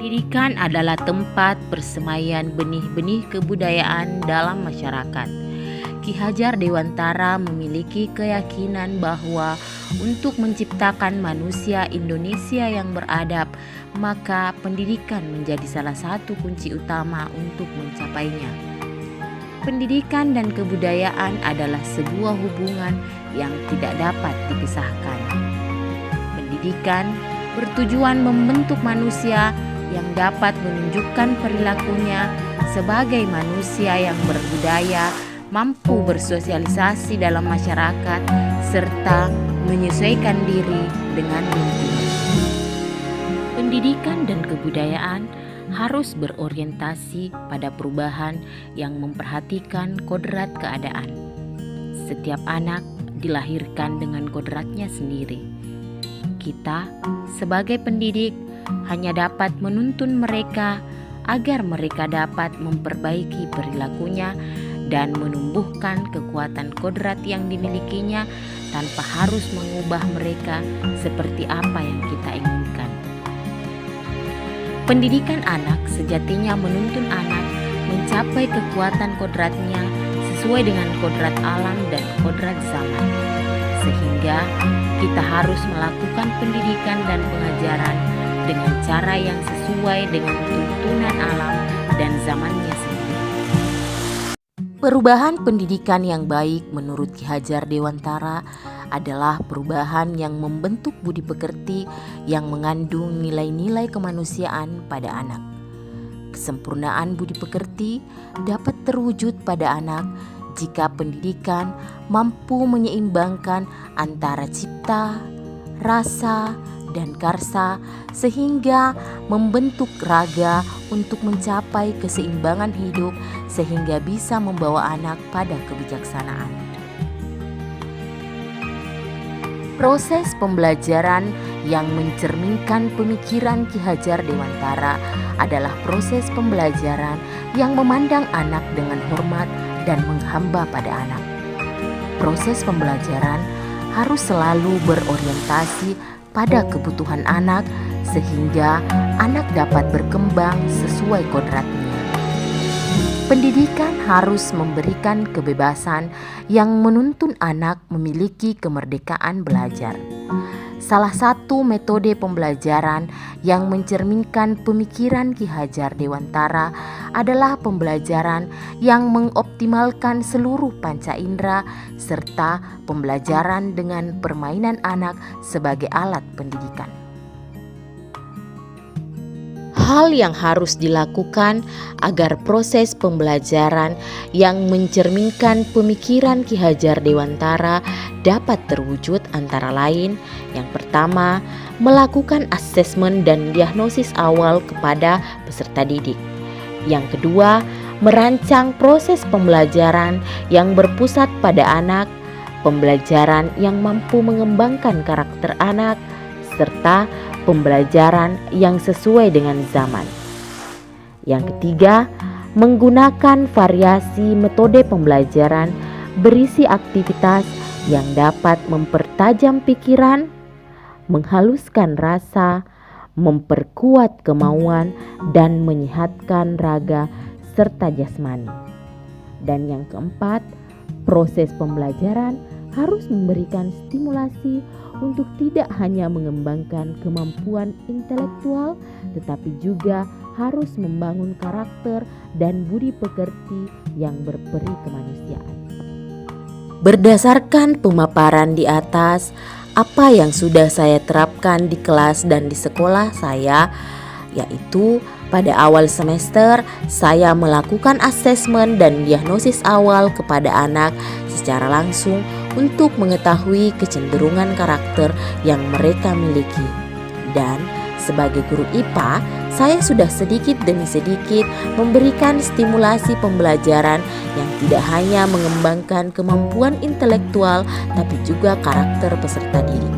Pendidikan adalah tempat persemaian benih-benih kebudayaan dalam masyarakat. Ki Hajar Dewantara memiliki keyakinan bahwa untuk menciptakan manusia Indonesia yang beradab, maka pendidikan menjadi salah satu kunci utama untuk mencapainya. Pendidikan dan kebudayaan adalah sebuah hubungan yang tidak dapat dipisahkan. Pendidikan bertujuan membentuk manusia yang dapat menunjukkan perilakunya sebagai manusia yang berbudaya, mampu bersosialisasi dalam masyarakat, serta menyesuaikan diri dengan lingkungan. Pendidikan dan kebudayaan harus berorientasi pada perubahan yang memperhatikan kodrat keadaan. Setiap anak dilahirkan dengan kodratnya sendiri. Kita sebagai pendidik hanya dapat menuntun mereka agar mereka dapat memperbaiki perilakunya dan menumbuhkan kekuatan kodrat yang dimilikinya tanpa harus mengubah mereka seperti apa yang kita inginkan. Pendidikan anak sejatinya menuntun anak mencapai kekuatan kodratnya sesuai dengan kodrat alam dan kodrat zaman. Sehingga kita harus melakukan pendidikan dan pengajaran dengan cara yang sesuai dengan tuntunan alam dan zamannya sendiri. Perubahan pendidikan yang baik menurut Ki Hajar Dewantara adalah perubahan yang membentuk budi pekerti yang mengandung nilai-nilai kemanusiaan pada anak. Kesempurnaan budi pekerti dapat terwujud pada anak jika pendidikan mampu menyeimbangkan antara cipta, rasa, dan karsa sehingga membentuk raga untuk mencapai keseimbangan hidup sehingga bisa membawa anak pada kebijaksanaan. Proses pembelajaran yang mencerminkan pemikiran Ki Hajar Dewantara adalah proses pembelajaran yang memandang anak dengan hormat dan menghamba pada anak. Proses pembelajaran harus selalu berorientasi pada kebutuhan anak sehingga anak dapat berkembang sesuai kodratnya. Pendidikan harus memberikan kebebasan yang menuntun anak memiliki kemerdekaan belajar. Salah satu metode pembelajaran yang mencerminkan pemikiran Ki Hajar Dewantara adalah pembelajaran yang mengoptimalkan seluruh panca indera serta pembelajaran dengan permainan anak sebagai alat pendidikan. Hal yang harus dilakukan agar proses pembelajaran yang mencerminkan pemikiran Ki Hajar Dewantara dapat terwujud antara lain: yang pertama, melakukan asesmen dan diagnosis awal kepada peserta didik. Yang kedua, merancang proses pembelajaran yang berpusat pada anak, pembelajaran yang mampu mengembangkan karakter anak, serta pembelajaran yang sesuai dengan zaman. Yang ketiga, menggunakan variasi metode pembelajaran berisi aktivitas yang dapat mempertajam pikiran, menghaluskan rasa, memperkuat kemauan, dan menyehatkan raga serta jasmani. Dan yang keempat, proses pembelajaran harus memberikan stimulasi untuk tidak hanya mengembangkan kemampuan intelektual, tetapi juga harus membangun karakter dan budi pekerti yang berperi kemanusiaan. Berdasarkan pemaparan di atas, apa yang sudah saya terapkan di kelas dan di sekolah saya, yaitu pada awal semester saya melakukan asesmen dan diagnosis awal kepada anak secara langsung untuk mengetahui kecenderungan karakter yang mereka miliki. Dan sebagai guru IPA, saya sudah sedikit demi sedikit memberikan stimulasi pembelajaran yang tidak hanya mengembangkan kemampuan intelektual tapi juga karakter peserta didik.